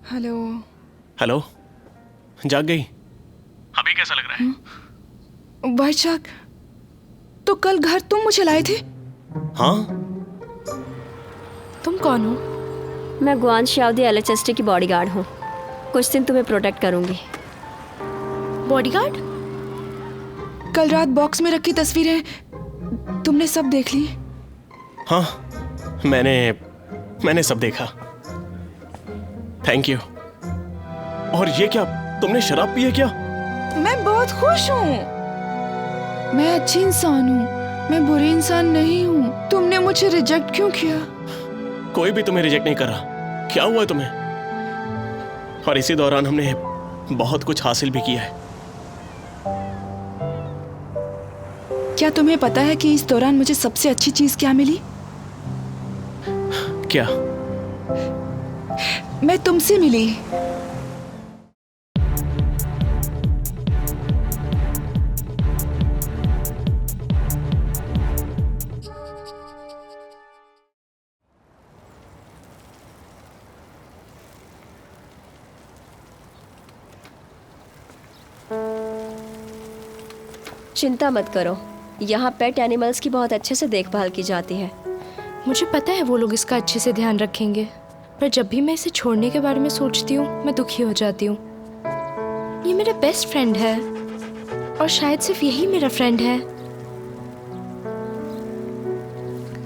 Hello. Hello, जाग गई? अभी कैसा लग रहा है? वैशाख, तो कल घर तुम मुझे लाए थे? हाँ। तुम कौन हो? मैं गुआन शाओदी एलएचएसटी की बॉडीगार्ड हूँ। कुछ दिन तुम्हें प्रोटेक्ट करूंगी। बॉडीगार्ड? कल रात बॉक्स में रखी तस्वीरें तुमने सब देख ली? हाँ, मैंने सब देखा। Thank you. और ये क्या, तुमने शराब पी है क्या? मैं बहुत खुश हूँ। मैं अच्छी इंसान हूँ, मैं बुरी इंसान नहीं हूँ। तुमने मुझे रिजेक्ट क्यों किया? कोई भी तुम्हें रिजेक्ट नहीं कर रहा। क्या हुआ है तुम्हें? और इसी दौरान हमने बहुत कुछ हासिल भी किया है। क्या तुम्हें पता है कि इस दौरान मुझे सबसे अच्छी चीज क्या मिली? क्या? मैं तुमसे मिली। चिंता मत करो, यहाँ पेट एनिमल्स की बहुत अच्छे से देखभाल की जाती है। मुझे पता है वो लोग इसका अच्छे से ध्यान रखेंगे, पर जब भी मैं इसे छोड़ने के बारे में सोचती हूँ मैं दुखी हो जाती हूँ। ये मेरा बेस्ट फ्रेंड है और शायद सिर्फ यही मेरा फ्रेंड है।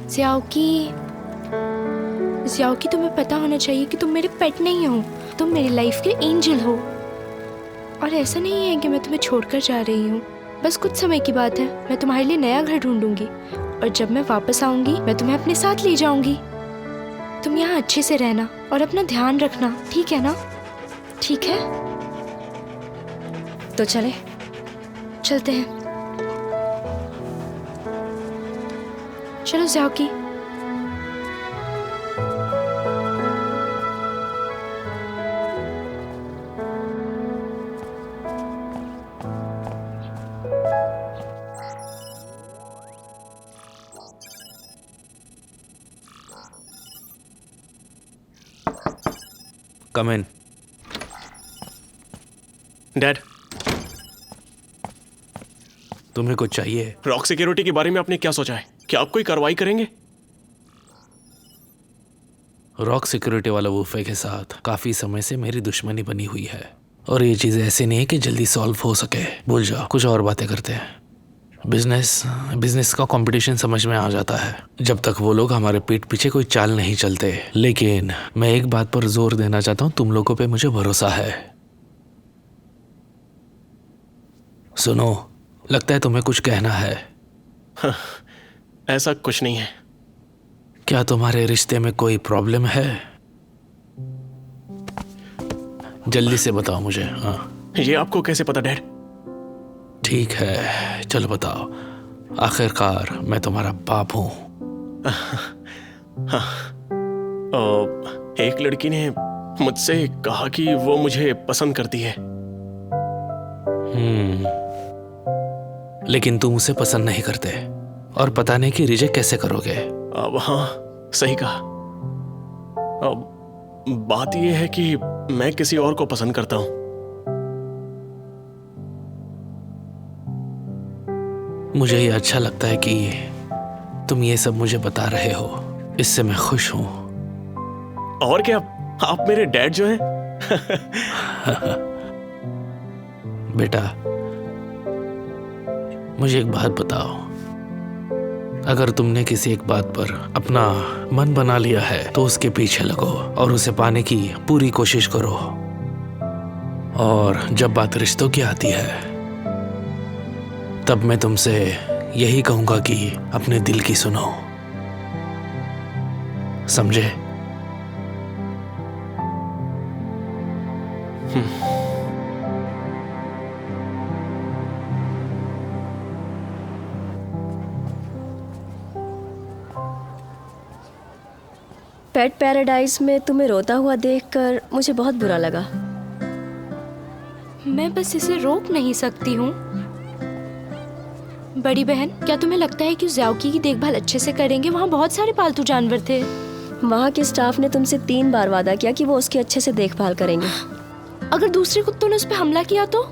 ज़ियाओकी, तुम्हें पता होना चाहिए कि तुम मेरे पेट नहीं हो, तुम मेरी लाइफ के एंजल हो। और ऐसा नहीं है कि मैं तुम्हें छोड़कर जा रही हूँ, बस कुछ समय की बात है। मैं तुम्हारे लिए नया घर ढूंढूंगी और जब मैं वापस आऊंगी मैं तुम्हें अपने साथ ले जाऊंगी। तुम यहाँ अच्छे से रहना और अपना ध्यान रखना, ठीक है ना? ठीक है, तो चले? चलते हैं। चलो ज़ियाओकी। कम इन। डैड, तुम्हें कुछ चाहिए? रॉक सिक्योरिटी के बारे में आपने क्या सोचा है? क्या आप कोई कार्रवाई करेंगे? रॉक सिक्योरिटी वाला वूफे के साथ काफी समय से मेरी दुश्मनी बनी हुई है और ये चीज ऐसी नहीं है कि जल्दी सॉल्व हो सके। भूल जाओ, कुछ और बातें करते हैं। बिजनेस का कंपटीशन समझ में आ जाता है जब तक वो लोग हमारे पीठ पीछे कोई चाल नहीं चलते। लेकिन मैं एक बात पर जोर देना चाहता हूँ, तुम लोगों पे मुझे भरोसा है। सुनो, लगता है तुम्हें कुछ कहना है। हाँ, ऐसा कुछ नहीं है। क्या तुम्हारे रिश्ते में कोई प्रॉब्लम है? जल्दी से बताओ मुझे। हाँ, ये आपको कैसे पता डैड? ठीक है, चलो बताओ। आखिरकार मैं तुम्हारा बाप हूँ। हाँ, एक लड़की ने मुझसे कहा कि वो मुझे पसंद करती है। लेकिन तुम उसे पसंद नहीं करते और पता नहीं कि रिजेक्ट कैसे करोगे। अब हाँ, सही कहा। अब बात यह है कि मैं किसी और को पसंद करता हूँ। मुझे ये अच्छा लगता है कि तुम ये सब मुझे बता रहे हो, इससे मैं खुश हूँ। और क्या, आप मेरे डैड जो हैं। बेटा, मुझे एक बात बताओ। अगर तुमने किसी एक बात पर अपना मन बना लिया है तो उसके पीछे लगो और उसे पाने की पूरी कोशिश करो। और जब बात रिश्तों की आती है तब मैं तुमसे यही कहूंगा कि अपने दिल की सुनो, समझे? पेट पैराडाइज में तुम्हें रोता हुआ देखकर मुझे बहुत बुरा लगा। मैं बस इसे रोक नहीं सकती हूँ। बड़ी बहन, क्या तुम्हें लगता है कि ज़ियाओकी की देखभाल अच्छे से करेंगे? वहाँ बहुत सारे पालतू जानवर थे। वहाँ के स्टाफ ने तुमसे 3 बार वादा किया कि वो उसकी अच्छे से देखभाल करेंगे। अगर दूसरे कुत्तों ने उस पर हमला किया तो?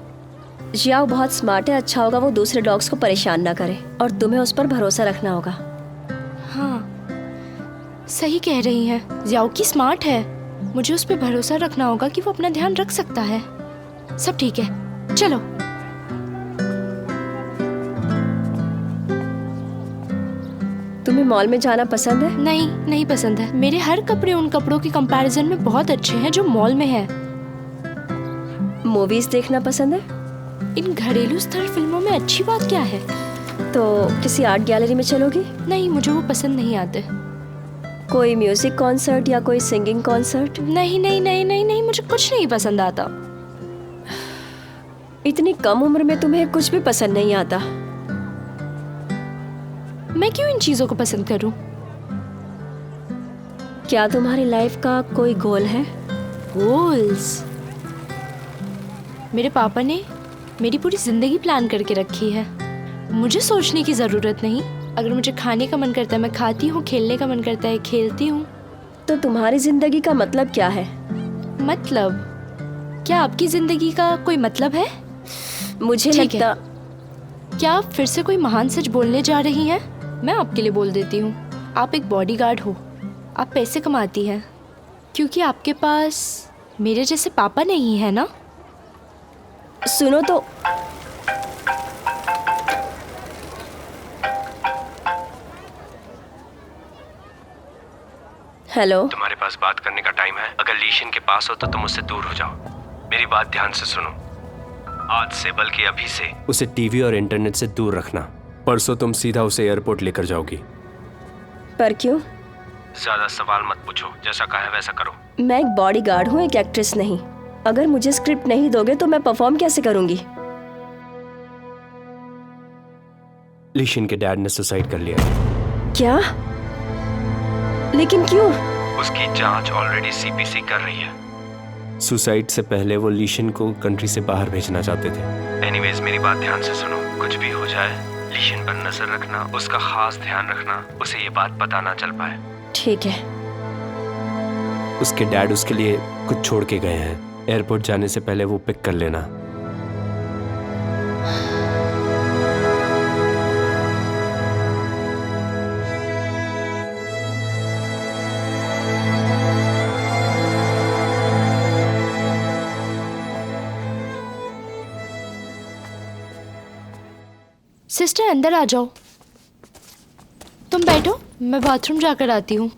जियाओ बहुत स्मार्ट है, अच्छा होगा वो दूसरे डॉग्स को परेशान ना करे और तुम्हें उस पर भरोसा रखना होगा। हाँ, सही कह रही हैं। जियाओ की स्मार्ट है, मुझे उस पर भरोसा रखना होगा कि वो अपना ध्यान रख सकता है। सब ठीक है, चलो। तुम्हें मॉल में जाना पसंद है? नहीं, नहीं पसंद है। मेरे हर कपड़े उन कपड़ों के कंपैरिजन में बहुत अच्छे हैं जो मॉल में है। मूवीज देखना पसंद है? इन घरेलू स्तर फिल्मों में अच्छी बात क्या है? तो किसी आर्ट गैलरी में चलोगी? नहीं, मुझे वो पसंद नहीं आते। कोई म्यूजिक कॉन्सर्ट या कोई सिंगिंग कॉन्सर्ट? नहीं नहीं नहीं नहीं नहीं, मुझे कुछ नहीं पसंद आता। इतनी कम उम्र में तुम्हें कुछ भी पसंद नहीं आता? मैं क्यों इन चीजों को पसंद करूं? क्या तुम्हारी लाइफ का कोई गोल है? गोल्स? मेरे पापा ने मेरी पूरी जिंदगी प्लान करके रखी है। मुझे सोचने की जरूरत नहीं। अगर मुझे खाने का मन करता है मैं खाती हूँ, खेलने का मन करता है खेलती हूँ। तो तुम्हारी जिंदगी का मतलब क्या है? मतलब? क्या आपकी जिंदगी का कोई मतलब है? मुझे ठीक है। लगता। क्या आप फिर से कोई महान सच बोलने जा रही हैं? मैं आपके लिए बोल देती हूँ। आप एक बॉडीगार्ड हो, आप पैसे कमाती हैं, क्योंकि आपके पास मेरे जैसे पापा नहीं है ना। सुनो तो, हेलो। तुम्हारे पास बात करने का टाइम है? अगर लीशन के पास हो तो तुम उससे दूर हो जाओ। मेरी बात ध्यान से सुनो। आज से बल्कि अभी से उसे टीवी और इंटरनेट से दूर रखना। परसों तुम सीधा उसे एयरपोर्ट लेकर जाओगी। पर क्यों? ज्यादा सवाल मत पूछो, जैसा कहा है वैसा करो। मैं एक बॉडीगार्ड हूँ, एक एक्ट्रेस नहीं। अगर मुझे स्क्रिप्ट नहीं दोगे तो मैं परफॉर्म कैसे करूंगी? लीशन के डैड ने सुसाइड कर लिया। क्या? लेकिन क्यों? उसकी जांच ऑलरेडी सीपीसी कर रही है। सुसाइड से पहले वो लीशन को कंट्री से बाहर भेजना चाहते थे। एनीवेज मेरी बात ध्यान से सुनो। कुछ भी हो जाए लीशन पर नजर रखना, उसका खास ध्यान रखना, उसे ये बात पता ना चल पाए। ठीक है। उसके डैड उसके लिए कुछ छोड़ के गए हैं। एयरपोर्ट जाने से पहले वो पिक कर लेना। सिस्टर अंदर आ जाओ। तुम बैठो, मैं बाथरूम जाकर आती हूँ।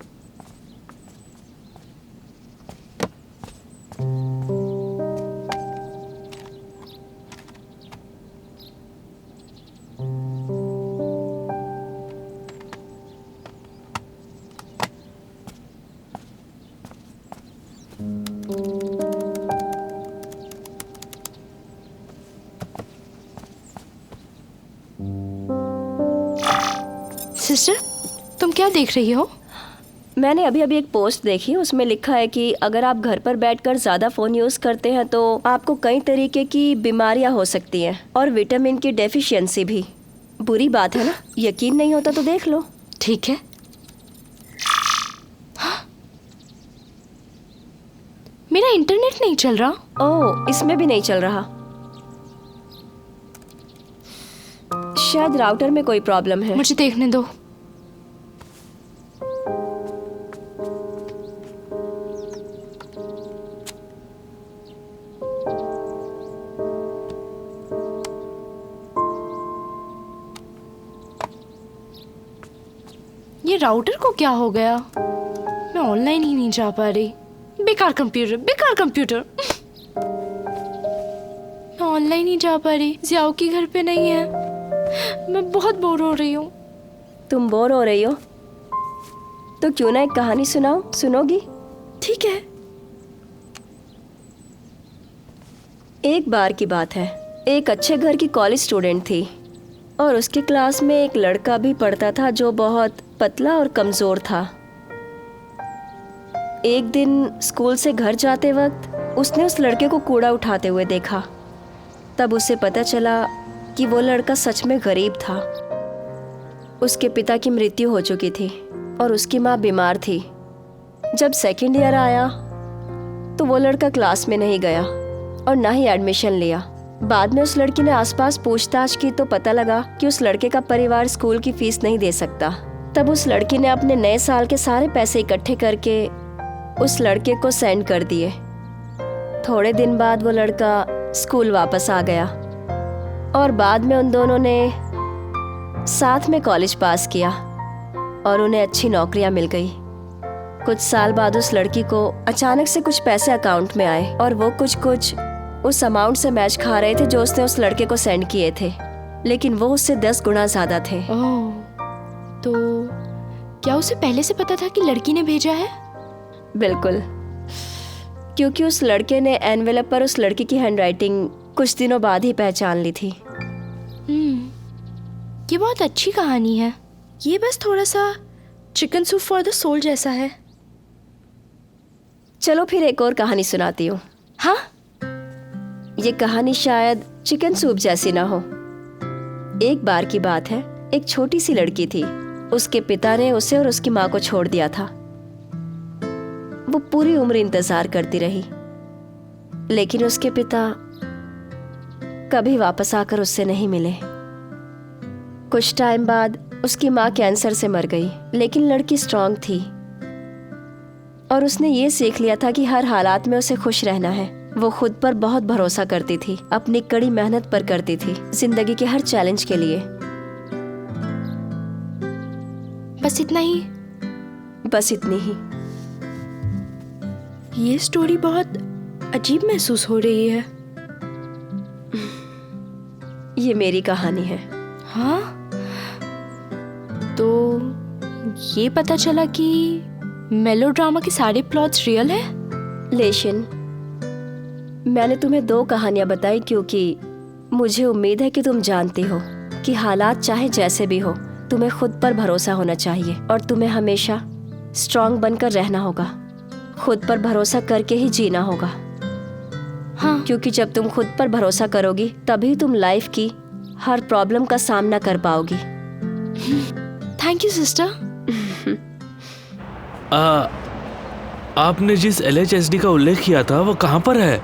सिस्टर, तुम क्या देख रही हो? मैंने अभी अभी एक पोस्ट देखी, उसमें लिखा है कि अगर आप घर पर बैठकर ज़्यादा फ़ोन यूज़ करते हैं तो आपको कई तरीके की बीमारियां हो सकती हैं और विटामिन की डेफिशिएंसी भी। बुरी बात है ना? यकीन नहीं होता तो देख लो। ठीक है। मेरा इंटरनेट नहीं चल रहा। ओह, इसमें भी नहीं चल रहा। शायद राउटर में कोई प्रॉब्लम है। मुझे देखने दो। ये राउटर को क्या हो गया? मैं ऑनलाइन ही नहीं जा पा रही। बेकार कंप्यूटर, बेकार कंप्यूटर। मैं ऑनलाइन ही जा पा रही। जियाओ की घर पे नहीं है। मैं बहुत बोर हो रही हूँ। तुम बोर हो रही हो तो क्यों ना एक कहानी सुनाओ, सुनोगी? ठीक है। एक बार की बात है, एक अच्छे घर की कॉलेज स्टूडेंट थी और उसके क्लास में एक लड़का भी पढ़ता था जो बहुत पतला और कमज़ोर था। एक दिन स्कूल से घर जाते वक्त उसने उस लड़के को कूड़ा उठाते हुए देखा। तब उसे पता चला कि वो लड़का सच में गरीब था। उसके पिता की मृत्यु हो चुकी थी और उसकी माँ बीमार थी। जब सेकेंड ईयर आया तो वो लड़का क्लास में नहीं गया और ना ही एडमिशन लिया। बाद में उस लड़की ने आसपास पूछताछ की तो पता लगा कि उस लड़के का परिवार स्कूल की फीस नहीं दे सकता। तब उस लड़की ने अपने नए साल के सारे पैसे इकट्ठे करके उस लड़के को सेंड कर दिए। थोड़े दिन बाद वो लड़का स्कूल वापस आ गया और बाद में उन दोनों ने साथ में कॉलेज पास किया और उन्हें अच्छी नौकरियां मिल गई। कुछ साल बाद उस लड़की को अचानक से कुछ पैसे अकाउंट में आए और वो कुछ उस अमाउंट से मैच खा रहे थे जो उसने उस लड़के को सेंड किए थे, लेकिन वो उससे 10 गुना ज्यादा थे। ओह, तो क्या उसे पहले से पता था कि लड़की ने भेजा है? बिल्कुल, क्योंकि उस लड़के ने एनवेलप पर उस लड़की की हैंडराइटिंग कुछ दिनों बाद ही पहचान ली थी। ये बहुत अच्छी कहानी है। ये बस थोड़ा सा chicken soup for the soul जैसा है। चलो फिर एक और कहानी सुनाती हूँ। हाँ, ये कहानी शायद चिकन सूप जैसी ना हो। एक बार की बात है, एक छोटी सी लड़की थी। उसके पिता ने उसे और उसकी माँ को छोड़ दिया था। वो पूरी उम्र इंतजार करती रही, लेकिन उसके पिता कभी वापस आकर उससे नहीं मिले। कुछ टाइम बाद उसकी माँ कैंसर से मर गई, लेकिन लड़की स्ट्रांग थी और उसने ये सीख लिया था कि हर हालात में उसे खुश रहना है। वो खुद पर बहुत भरोसा करती थी, अपनी कड़ी मेहनत पर करती थी, जिंदगी के हर चैलेंज के लिए। बस इतना ही। बस इतनी ही। ये स्टोरी बहुत अजीब महसूस हो रही है। ये मेरी कहानी है। हाँ, तो ये पता चला कि मेलोड्रामा के सारे प्लॉट्स रियल है। लेकिन मैंने तुम्हें 2 कहानियां बताई क्योंकि मुझे उम्मीद है कि तुम जानती हो कि हालात चाहे जैसे भी हो, तुम्हें खुद पर भरोसा होना चाहिए और तुम्हें हमेशा स्ट्रांग बनकर रहना होगा। खुद पर भरोसा करके ही जीना होगा। हाँ, क्योंकि जब तुम खुद पर भरोसा करोगी तभी तुम लाइफ की हर प्रॉब्लम का सामना कर पाओगी। Thank you sister. आपने जिस LHSD का उल्लेख किया था वो कहाँ पर है?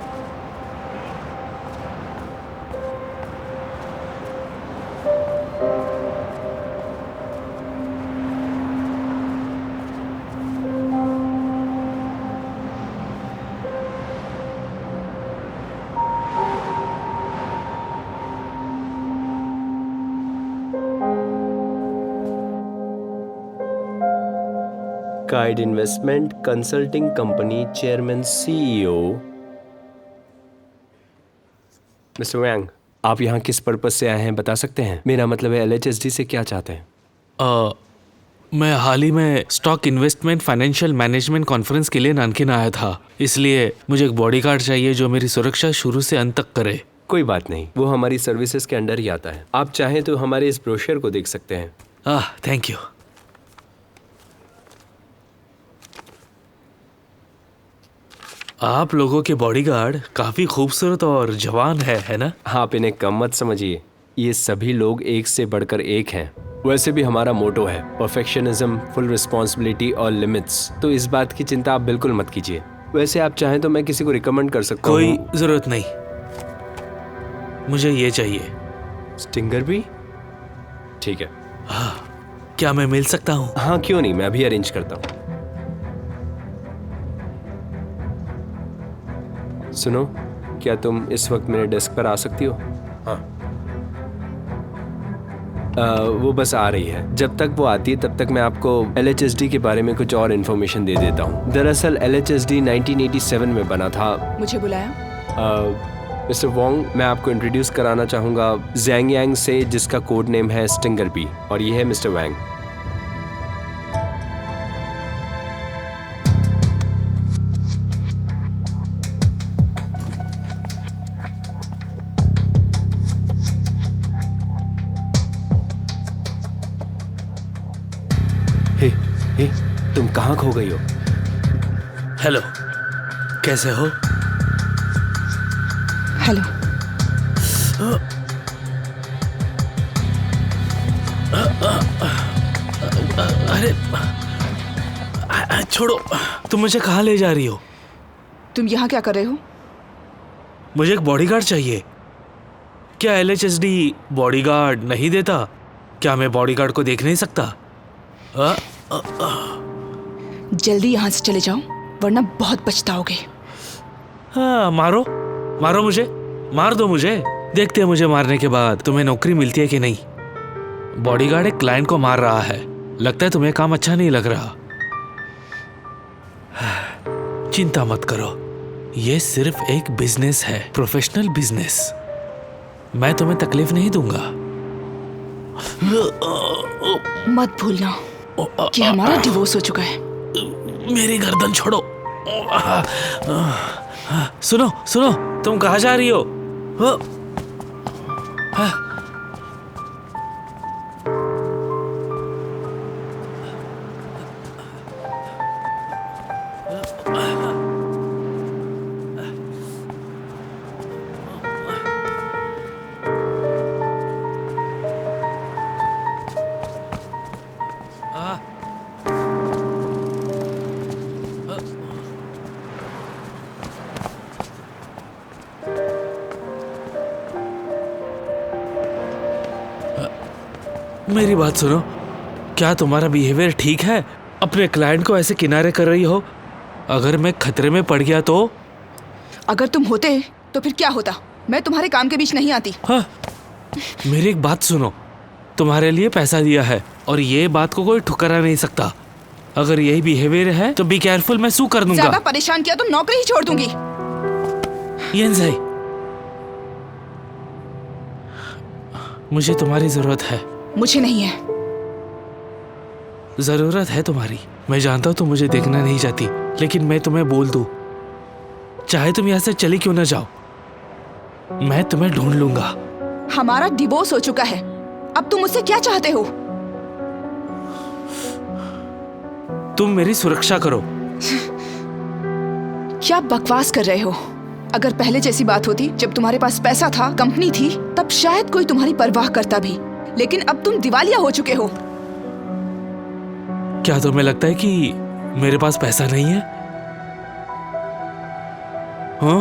काइड investment consulting company chairman CEO mister Wang, आप यहाँ किस पर्पस से आए हैं बता सकते हैं? मेरा मतलब है LHSD से क्या चाहते हैं? मैं हाल ही में stock investment financial management conference के लिए नानकिन आया था, इसलिए मुझे एक बॉडीगार्ड चाहिए जो मेरी सुरक्षा शुरू से अंत तक करे। कोई बात नहीं, वो हमारी सर्विसेज के अंडर ही आता है। आप चाहें तो हमारे इस ब्रोशर को देख सकते हैं। Thank you. आप लोगों के बॉडीगार्ड काफी खूबसूरत और जवान है ना? आप इन्हें कम मत समझिए, ये सभी लोग एक से बढ़कर एक हैं। वैसे भी हमारा मोटो है परफेक्शनिज्म, फुल रिस्पॉन्सिबिलिटी और लिमिट्स, तो इस बात की चिंता आप बिल्कुल मत कीजिए। वैसे आप चाहें तो मैं किसी को रिकमेंड कर सकता हूँ। कोई जरूरत नहीं, मुझे ये चाहिए। स्टिंगर भी? ठीक है। क्या मैं मिल सकता हूँ? हाँ क्यों नहीं, मैं अभी अरेंज करता हूँ। सुनो, क्या तुम इस वक्त मेरे डेस्क पर आ सकती हो? हाँ। वो बस आ रही है। जब तक वो आती है तब तक मैं आपको LHSD के बारे में कुछ और इन्फॉर्मेशन दे देता हूँ। दरअसल LHSD 1987 में बना था। मुझे बुलाया? मिस्टर वोंग, मैं आपको इंट्रोड्यूस कराना चाहूँगा ज़ैंग यांग से, जिसका कोड नेम है स्टिंगर बी, और ये है मिस्टर वैंग। हे, तुम कहाँ खो गई हो? हेलो, कैसे हो? हेलो। अरे छोड़ो, तुम मुझे कहाँ ले जा रही हो? तुम यहाँ क्या कर रहे हो? मुझे एक बॉडीगार्ड चाहिए। क्या LHSD बॉडीगार्ड नहीं देता? क्या मैं बॉडीगार्ड को देख नहीं सकता? जल्दी यहाँ से चले जाओ, वरना बहुत पछताओगे। हाँ, मारो मारो मुझे, मार दो मुझे। देखते हैं मुझे मारने के बाद तुम्हें नौकरी मिलती है कि नहीं। बॉडीगार्ड एक क्लाइंट को मार रहा है, लगता है तुम्हें काम अच्छा नहीं लग रहा। चिंता मत करो, ये सिर्फ एक बिजनेस है, प्रोफेशनल बिजनेस। मैं तुम्हें तकलीफ नहीं दूंगा। मत भूलना कि हमारा डिवोर्स हो चुका है। मेरी गर्दन छोड़ो। सुनो सुनो, तुम कहाँ जा रही हो? मेरी बात सुनो, क्या तुम्हारा बिहेवियर ठीक है? अपने क्लाइंट को ऐसे किनारे कर रही हो। अगर मैं खतरे में पड़ गया तो? अगर तुम होते तो फिर क्या होता? मैं तुम्हारे काम के बीच नहीं आती। हाँ, मेरी एक बात सुनो, तुम्हारे लिए पैसा दिया है और ये बात को कोई ठुकरा नहीं सकता। अगर यही बिहेवियर है तो बी केयरफुल, मैं सू कर दूंगा। ज्यादा परेशान किया तो नौकरी ही छोड़ दूंगी। येंज़ाई, मुझे तुम्हारी जरूरत है। मुझे नहीं है। जरूरत है तुम्हारी। मैं जानता हूं तुम मुझे देखना नहीं चाहती, लेकिन मैं तुम्हें बोल दूं, चाहे तुम यहां से चली क्यों ना जाओ, मैं तुम्हें ढूंढ लूंगा। हमारा डिवोर्स हो चुका है, अब तुम मुझसे क्या चाहते हो? तुम मेरी सुरक्षा करो। क्या बकवास कर रहे हो? अगर पहले जैसी बात होती, जब तुम्हारे पास पैसा था, कंपनी थी, तब शायद कोई तुम्हारी परवाह करता भी, लेकिन अब तुम दिवालिया हो चुके हो। क्या तुम्हें लगता है कि मेरे पास पैसा नहीं है? हाँ?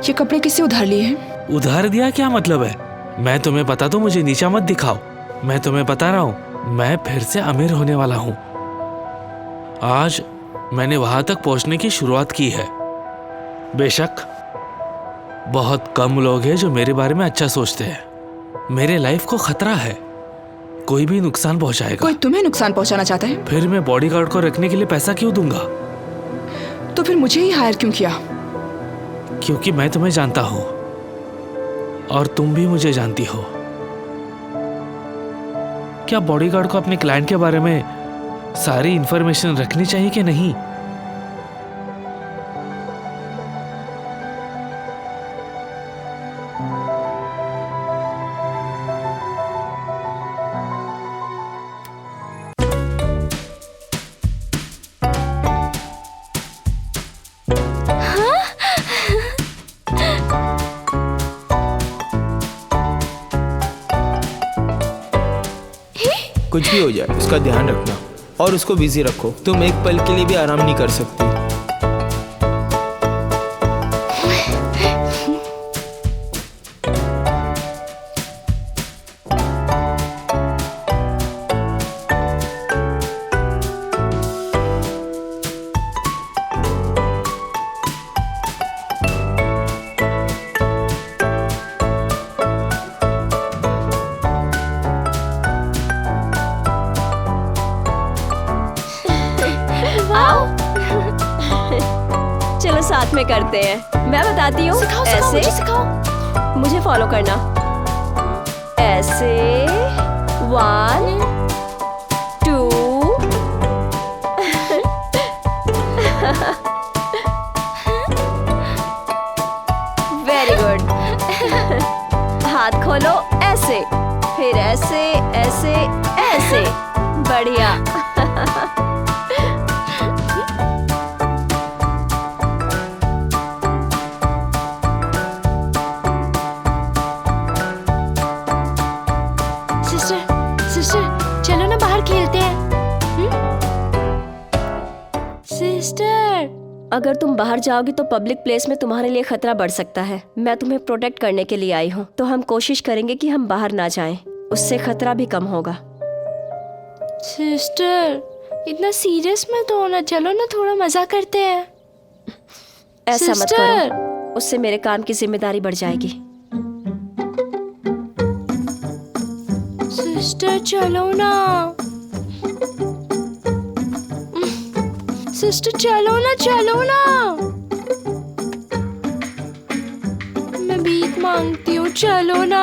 ये कपड़े किससे उधार लिए हैं? उधार दिया क्या मतलब है? मैं तुम्हें बता दूं, मुझे नीचा मत दिखाओ। मैं तुम्हें बता रहा हूं, मैं फिर से अमीर होने वाला हूं। आज मैंने वहां तक पहुंचने की शुरुआत की है। बेशक बहुत कम लोग हैं जो मेरे बारे में अच्छा सोचते हैं। मेरे लाइफ को खतरा है, कोई भी नुकसान पहुंचाएगा। कोई तुम्हें नुकसान पहुंचाना चाहता है? फिर मैं बॉडीगार्ड को रखने के लिए पैसा क्यों दूंगा? तो फिर मुझे ही हायर क्यों किया? क्योंकि मैं तुम्हें जानता हूं और तुम भी मुझे जानती हो। क्या बॉडीगार्ड को अपने क्लाइंट के बारे में सारी इंफॉर्मेशन रखनी चाहिए कि नहीं? कुछ भी हो जाए उसका ध्यान रखना और उसको बिजी रखो। तुम एक पल के लिए भी आराम नहीं कर सकती। चलो साथ में करते हैं। मैं बताती हूँ। ऐसे मुझे सिखाओ। मुझे फॉलो करना। ऐसे 1 2 वेरी गुड। हाथ खोलो ऐसे, फिर ऐसे ऐसे ऐसे। बढ़िया। सिस्टर सिस्टर, अगर तुम बाहर जाओगी तो पब्लिक प्लेस में तुम्हारे लिए खतरा बढ़ सकता है। मैं तुम्हें प्रोटेक्ट करने के लिए आई हूँ, तो हम कोशिश करेंगे कि हम बाहर ना जाएं। उससे खतरा भी कम होगा। सिस्टर इतना सीरियस मत हो ना, चलो ना थोड़ा मजा करते हैं। ऐसा मत सिस्टर। करो, उससे मेरे काम की जिम्मेदारी बढ़ जाएगी। सिस्टर चलो ना, सिस्टर चलो ना, चलो ना। मैं भीख मांगती हूँ, चलो ना।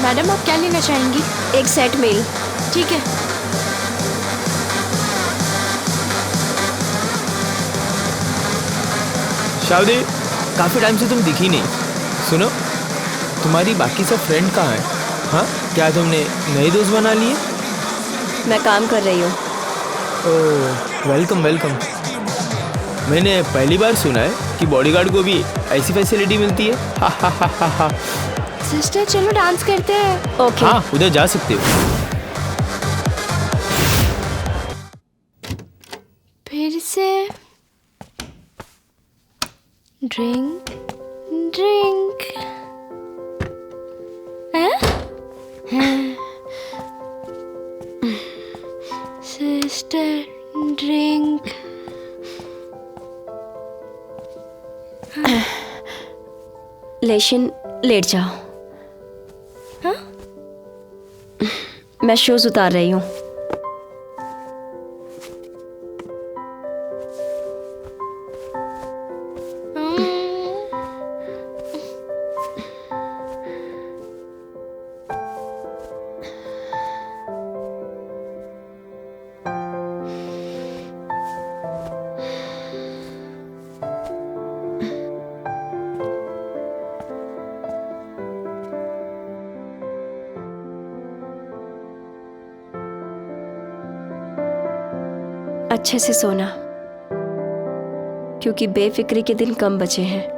मैडम आप क्या लेना चाहेंगी? एक सेट मील। ठीक है। शावदी, काफी टाइम से तुम दिखी नहीं। सुनो, तुम्हारी बाकी सब फ्रेंड कहाँ हैं? हाँ, क्या तुमने नए दोस्त बना लिए? मैं काम कर रही हूँ। ओह, वेलकम वेलकम। मैंने पहली बार सुना है कि बॉडीगार्ड को भी ऐसी फैसिलिटी मिलती है। हा हा हा हा हा। सिस्टर चलो डांस करते हैं। ओके। हाँ, उधर जा सकते हो। फिर से ड्रिंक ड्रिंक। Sister drink. लेशिन लेट जाओ। हाँ? मैं शूज उतार रही हूँ। अच्छे से सोना, क्योंकि बेफिक्री के दिन कम बचे हैं।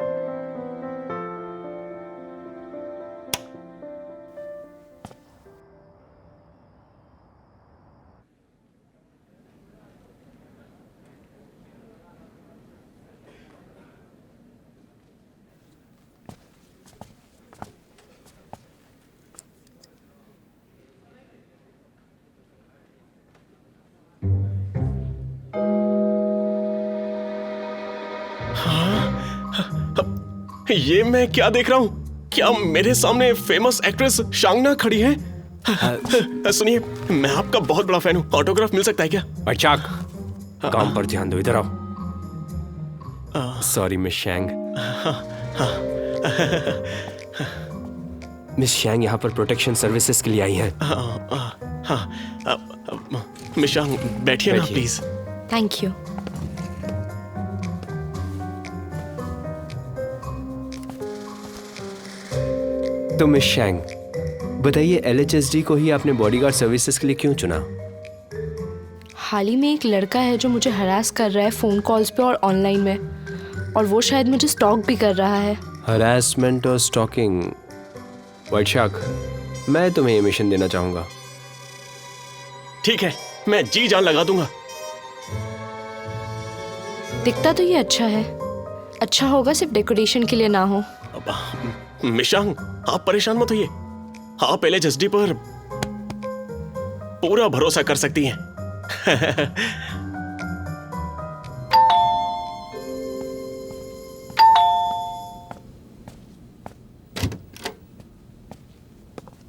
ये मैं क्या देख रहा हूँ? क्या मेरे सामने फेमस एक्ट्रेस शांगना खड़ी है? सुनिए, मैं आपका बहुत बड़ा फैन हूँ। ऑटोग्राफ मिल सकता है क्या? बचाक, काम पर ध्यान दो, इधर आओ। Sorry miss शैंग। मिस शैंग यहाँ पर प्रोटेक्शन सर्विसेज के लिए आई हैं। मिस शांग, बैठिए ना बैठिए। प्लीज। Thank you. तो मिस शैंग बताइए, LHSD को ही आपने बॉडीगार्ड सर्विसेज के लिए क्यों चुना? हाल ही में एक लड़का है जो मुझे हरास कर रहा है फ़ोन कॉल्स पे और ऑनलाइन में, और वो शायद मुझे स्टॉक भी कर रहा है। हरासमेंट और स्टॉकिंग। व्हाइट शार्क, मैं तुम्हें ये मिशन देना चाहूंगा। ठीक है, मैं जी जान लगा दूंगा। दिखता तो ये अच्छा है, अच्छा होगा सिर्फ डेकोरेशन के लिए ना हो। मिस शांग, आप परेशान मत होइए। आप LHSD पर पूरा भरोसा कर सकती हैं।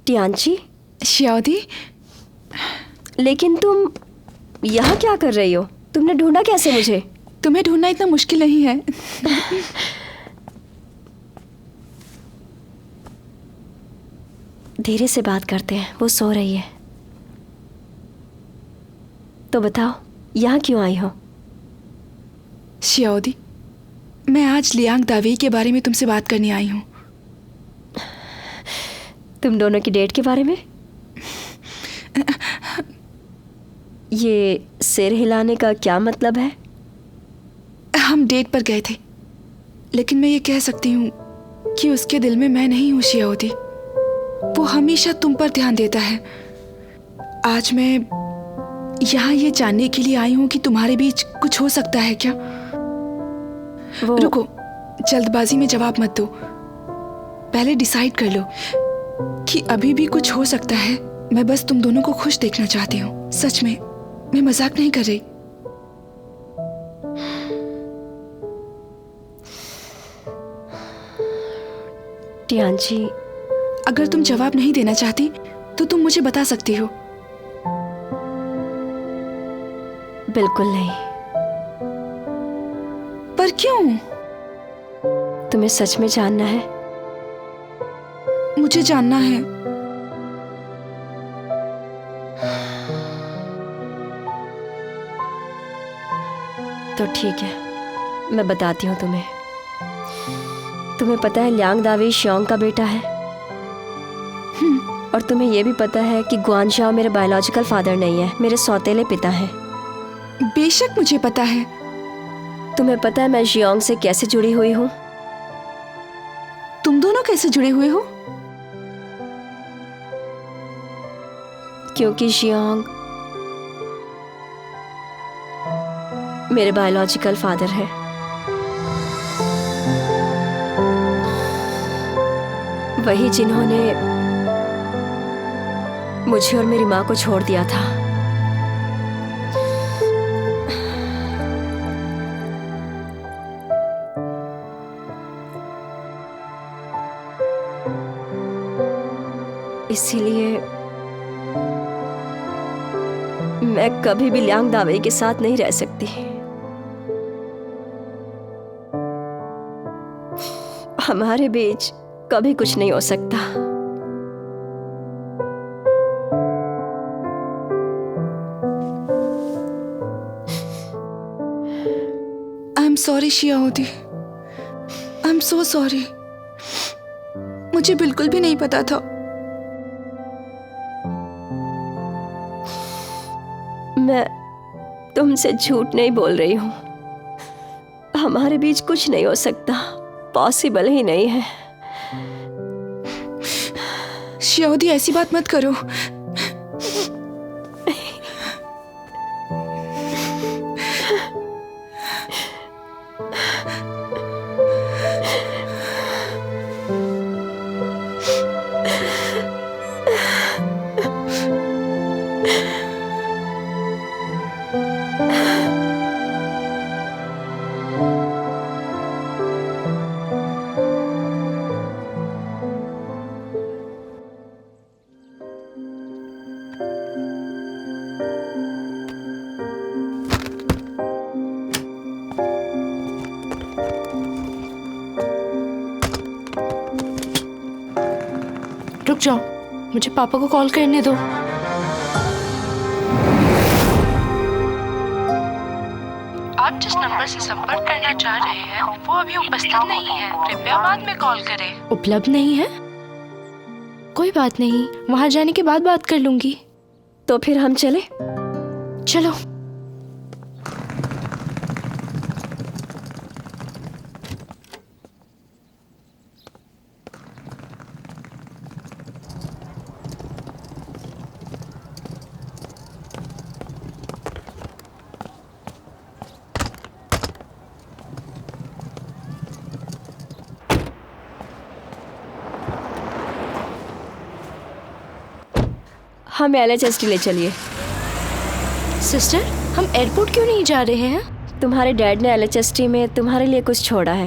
टियांची, श्यावती, लेकिन तुम यहाँ क्या कर रही हो? तुमने ढूंढा कैसे मुझे? तुम्हें ढूंढना इतना मुश्किल नहीं है। धीरे से बात करते हैं, वो सो रही है। तो बताओ, यहाँ क्यों आई हो? श्यावती, मैं आज लियांग दावी के बारे में तुमसे बात करने आई हूँ। तुम दोनों की डेट के बारे में? ये सिर हिलाने का क्या मतलब है? हम डेट पर गए थे, लेकिन मैं ये कह सकती हूँ कि उसके दिल में मैं नहीं हूँ शियाओदी। वो हमेशा तुम पर ध्यान देता है। आज मैं यहाँ ये जानने के लिए आई हूँ कि तुम्हारे बीच कुछ हो सकता है क्या। रुको, जल्दबाजी में जवाब मत दो। पहले डिसाइड कर लो कि अभी भी कुछ हो सकता है। मैं बस तुम दोनों को खुश देखना चाहती हूँ, सच में, मैं मजाक नहीं कर रही। टियांची, अगर तुम जवाब नहीं देना चाहती तो तुम मुझे बता सकती हो। बिल्कुल नहीं। पर क्यों? तुम्हें सच में जानना है? मुझे जानना है। तो ठीक है, मैं बताती हूँ तुम्हें। तुम्हें पता है लियांग दावी शियांग का बेटा है? और तुम्हें यह भी पता है कि गुआनशाओ मेरे बायोलॉजिकल फादर नहीं है, मेरे सौतेले पिता हैं। बेशक मुझे पता है। तुम्हें पता है मैं शियांग से कैसे जुड़ी हुई हूँ? तुम दोनों कैसे जुड़े हुए हो? क्योंकि शियांग मेरे बायोलॉजिकल फादर है। वही जिन्होंने मुझे और मेरी माँ को छोड़ दिया था। इसीलिए मैं कभी भी लियांग दावी के साथ नहीं रह सकती। हमारे बीच कभी कुछ नहीं हो सकता। I am sorry Xiaodi, I am so sorry. मुझे बिल्कुल भी नहीं पता था। मैं तुमसे झूठ नहीं बोल रही हूँ। हमारे बीच कुछ नहीं हो सकता, पॉसिबल ही नहीं है। शियाओदी, ऐसी बात मत करो। रुक जाओ, मुझे पापा को कॉल करने दो। आप जिस नंबर से संपर्क करना चाह रहे हैं वो अभी उपस्थित नहीं है, कृपया बाद में कॉल करें। उपलब्ध नहीं है? कोई बात नहीं, वहां जाने के बाद बात कर लूंगी। तो फिर हम चले? चलो। हमें LHSD ले चलिए। सिस्टर, हम एयरपोर्ट क्यों नहीं जा रहे हैं? तुम्हारे डैड ने LHSD में तुम्हारे लिए कुछ छोड़ा है।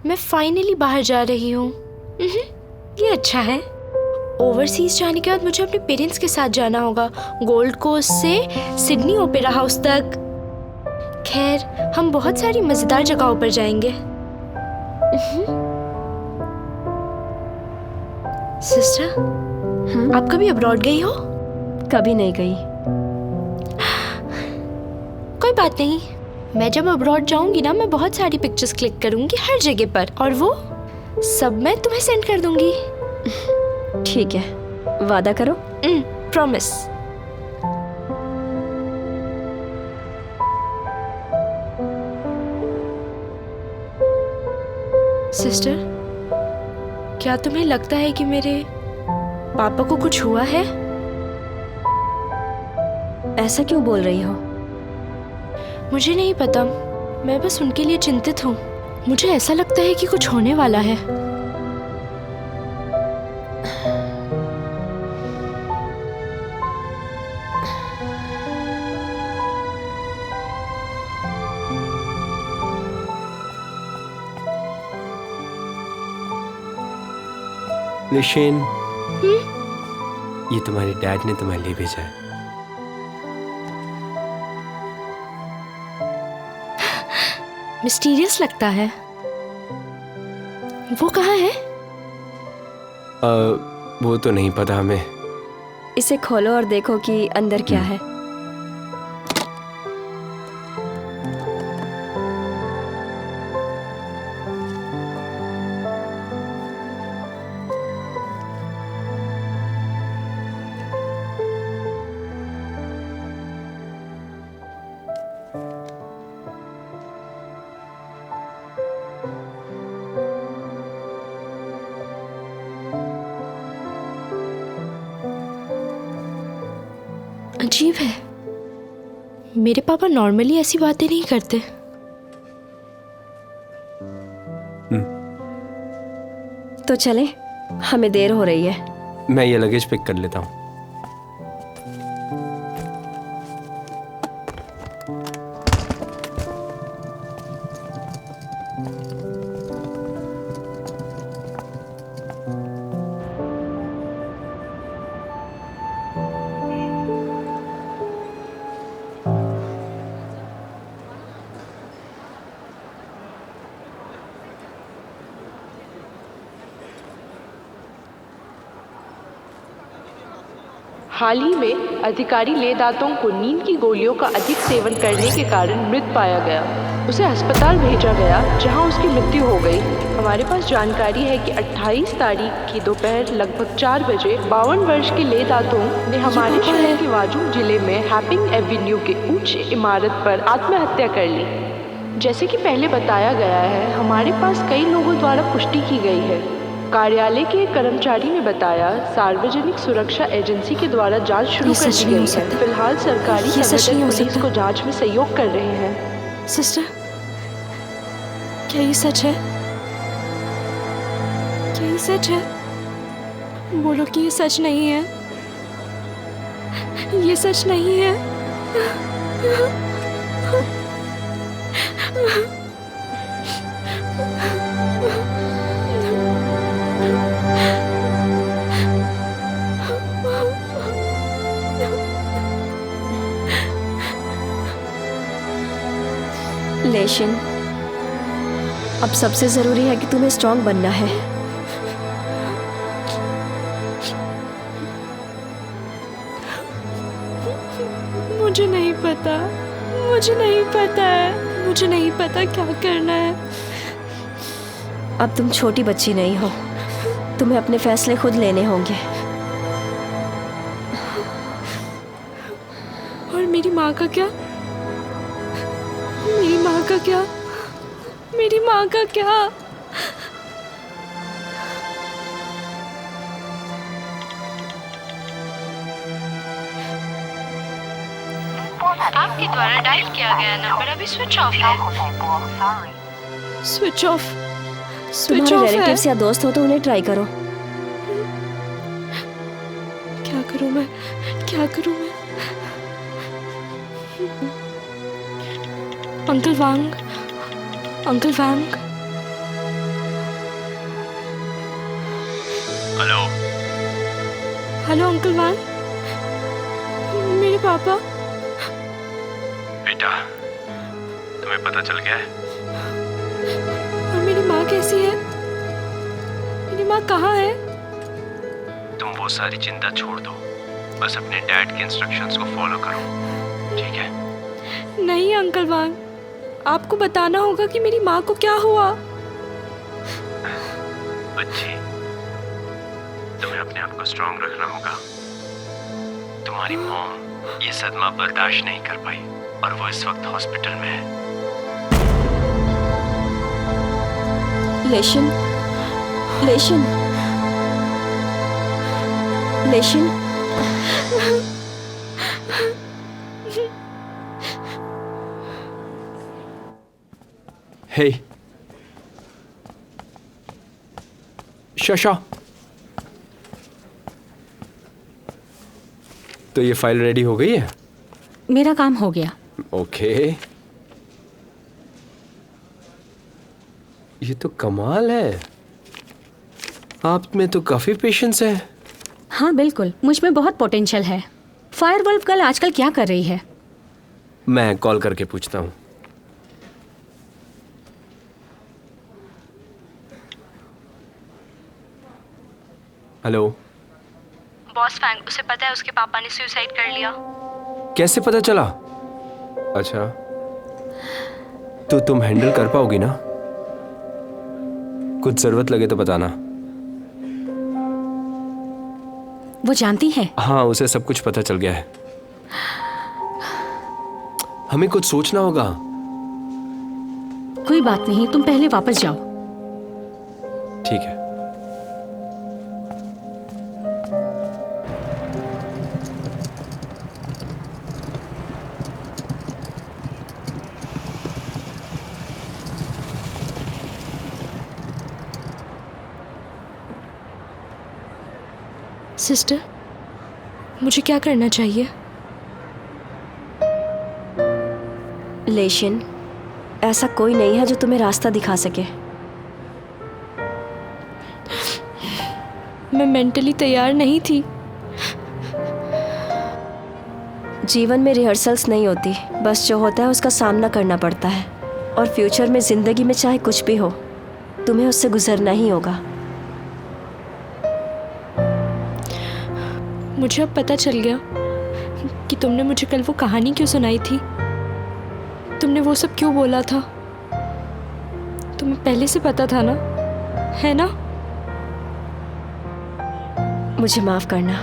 मैं फाइनली बाहर जा रही हूँ। ये अच्छा है। ओवरसीज जाने के बाद मुझे अपने पेरेंट्स के साथ जाना होगा, गोल्ड कोस्ट से सिडनी ओपेरा हाउस तक। खैर, हम बहुत सारी मजेदार जगहों पर जाएंगे। सिस्टर, आप कभी अब्रॉड गई हो? कभी नहीं गई। कोई बात नहीं, मैं जब अब्रॉड जाऊंगी ना, मैं बहुत सारी पिक्चर्स क्लिक करूंगी हर जगह पर, और वो सब मैं तुम्हें सेंड कर दूंगी। ठीक है, वादा करो। प्रॉमिस। सिस्टर, क्या तुम्हें लगता है कि मेरे पापा को कुछ हुआ है? ऐसा क्यों बोल रही हो? मुझे नहीं पता, मैं बस उनके लिए चिंतित हूँ। मुझे ऐसा लगता है कि कुछ होने वाला है। लिशन, ये तुम्हारे डैड ने तुम्हें ले भेजा है। मिस्टीरियस लगता है। वो कहाँ है? वो तो नहीं पता हमें। इसे खोलो और देखो कि अंदर क्या है। अजीब है, मेरे पापा नॉर्मली ऐसी बातें नहीं करते। तो चले, हमें देर हो रही है। मैं ये लगेज पिक कर लेता हूँ। हाल ही में अधिकारी लेदातों को नींद की गोलियों का अधिक सेवन करने के कारण मृत पाया गया। उसे अस्पताल भेजा गया जहां उसकी मृत्यु हो गई। हमारे पास जानकारी है कि 28 तारीख की दोपहर लगभग 4 बजे 52 वर्ष के लेदातों ने हमारे शहर के वाजू जिले में हैपिंग एवेन्यू के ऊंच इमारत पर आत्महत्या कर ली। जैसे कि पहले बताया गया है, हमारे पास कई लोगों द्वारा पुष्टि की गई है। कार्यालय के एक कर्मचारी ने बताया, सार्वजनिक सुरक्षा एजेंसी के द्वारा जांच शुरू कर दी गई है। फिलहाल सरकारी संगठन पुलिस को जांच में सहयोग कर रहे हैं। सिस्टर, क्या ये सच है? क्या ये सच है? बोलो कि ये सच नहीं है। ये सच नहीं है। लेशन, अब सबसे जरूरी है कि तुम्हें स्ट्रांग बनना है। मुझे नहीं पता, मुझे नहीं पता है, मुझे नहीं पता क्या करना है। अब तुम छोटी बच्ची नहीं हो, तुम्हें अपने फैसले खुद लेने होंगे। और मेरी माँ का क्या? मेरी माँ का क्या? मेरी माँ का क्या? आपके द्वारा डायल किया गया नंबर अभी स्विच ऑफ है। स्विच ऑफ, स्विच तुम्हारे ऑफ है। रिलेटिव्स या दोस्त हो तो उन्हें ट्राई करो। क्या करूं मैं? क्या करूं मैं? अंकल वांग, अंकल वांग। हेलो। हेलो अंकल वांग, मेरे पापा। बेटा, तुम्हें पता चल गया है? और मेरी माँ कैसी है? मेरी माँ कहाँ है? तुम वो सारी चिंता छोड़ दो बस अपने डैड के इंस्ट्रक्शंस को फॉलो करो, ठीक है? नहीं अंकल वांग, आपको बताना होगा कि मेरी माँ को क्या हुआ। बच्ची, तुम्हें अपने आप को स्ट्रांग रखना होगा। तुम्हारी मॉम ये सदमा बर्दाश्त नहीं कर पाई और वो इस वक्त हॉस्पिटल में है। लेशन, लेशन, लेशन। हे शशा, तो ये फाइल रेडी हो गई है? मेरा काम हो गया। ओके, ये तो कमाल है। आप में तो काफी पेशेंस है। हाँ बिल्कुल, मुझ में बहुत पोटेंशियल है। फायरवॉल्फ गर्ल आजकल क्या कर रही है? मैं कॉल करके पूछता हूँ। हेलो बॉस फैंग, उसे पता है उसके पापा ने सुसाइड कर लिया। कैसे पता चला? अच्छा, तो तुम हैंडल कर पाओगी ना? कुछ जरूरत लगे तो बताना। वो जानती है? हाँ, उसे सब कुछ पता चल गया है। हमें कुछ सोचना होगा। कोई बात नहीं, तुम पहले वापस जाओ। ठीक है। सिस्टर, मुझे क्या करना चाहिए? लेशन, ऐसा कोई नहीं है जो तुम्हें रास्ता दिखा सके। मैं मेंटली तैयार नहीं थी। जीवन में रिहर्सल्स नहीं होती, बस जो होता है उसका सामना करना पड़ता है। और फ्यूचर में जिंदगी में चाहे कुछ भी हो, तुम्हें उससे गुजरना ही होगा। मुझे अब पता चल गया कि तुमने मुझे कल वो कहानी क्यों सुनाई थी। तुमने वो सब क्यों बोला था। तुम्हें पहले से पता था ना, है ना? मुझे माफ करना।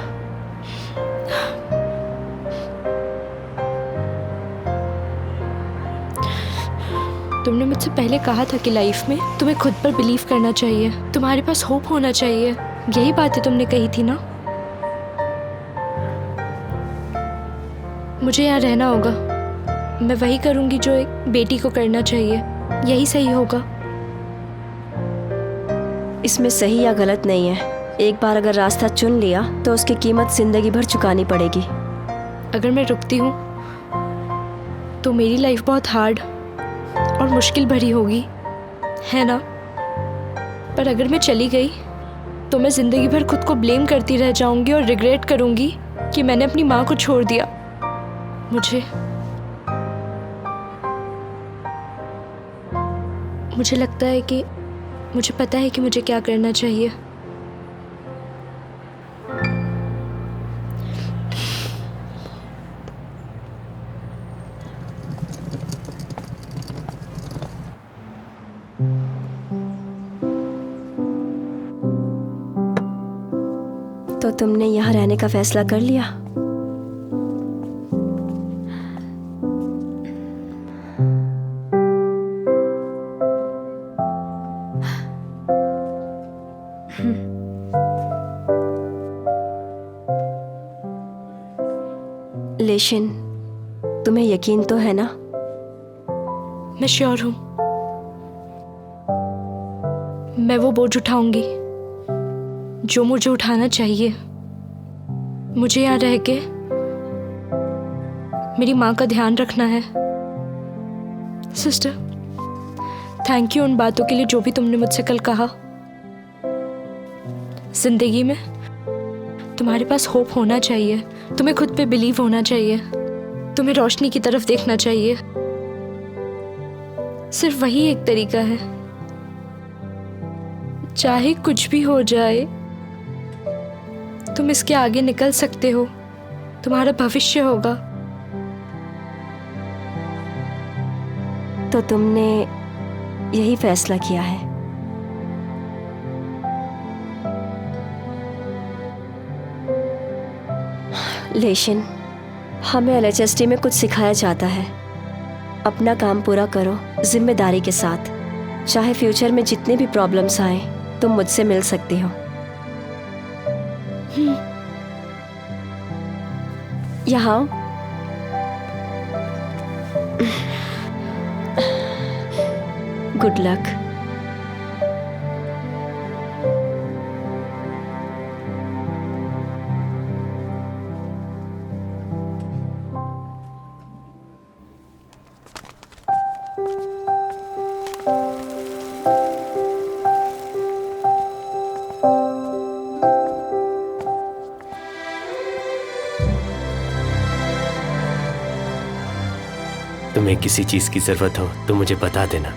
तुमने मुझसे पहले कहा था कि लाइफ में तुम्हें खुद पर बिलीव करना चाहिए, तुम्हारे पास होप होना चाहिए। यही बातें तुमने कही थी ना। मुझे यहाँ रहना होगा। मैं वही करूँगी जो एक बेटी को करना चाहिए। यही सही होगा। इसमें सही या गलत नहीं है। एक बार अगर रास्ता चुन लिया तो उसकी कीमत जिंदगी भर चुकानी पड़ेगी। अगर मैं रुकती हूँ तो मेरी लाइफ बहुत हार्ड और मुश्किल भरी होगी, है ना? पर अगर मैं चली गई तो मैं जिंदगी भर खुद को ब्लेम करती रह जाऊंगी और रिग्रेट करूंगी कि मैंने अपनी माँ को छोड़ दिया। मुझे लगता है कि मुझे पता है कि मुझे क्या करना चाहिए। तो तुमने यहाँ रहने का फैसला कर लिया? लेशन, तुम्हें यकीन तो है ना? मैं श्योर हूं। मैं वो बोझ उठाऊंगी जो मुझे उठाना चाहिए। मुझे यहाँ रह के मेरी माँ का ध्यान रखना है। सिस्टर, थैंक यू उन बातों के लिए जो भी तुमने मुझसे कल कहा। जिंदगी में तुम्हारे पास होप होना चाहिए, तुम्हें खुद पे बिलीव होना चाहिए, तुम्हें रोशनी की तरफ देखना चाहिए। सिर्फ वही एक तरीका है। चाहे कुछ भी हो जाए, तुम इसके आगे निकल सकते हो। तुम्हारा भविष्य होगा। तो तुमने यही फैसला किया है? लेशिन, हमें LHSD में कुछ सिखाया जाता है। अपना काम पूरा करो जिम्मेदारी के साथ। चाहे फ्यूचर में जितनी भी प्रॉब्लम्स आए, तुम मुझसे मिल सकती हो। यहाँ आओ। Good luck. तुम्हें किसी चीज की जरूरत हो तो मुझे बता देना।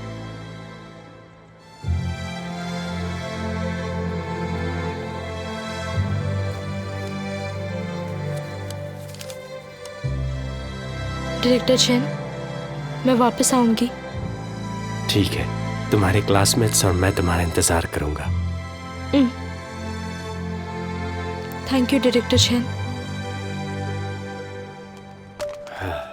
डायरेक्टर चेन, मैं वापस आऊंगी। ठीक है, तुम्हारे क्लासमेट्स और मैं तुम्हारा इंतजार करूंगा। Thank you director chain. हाँ।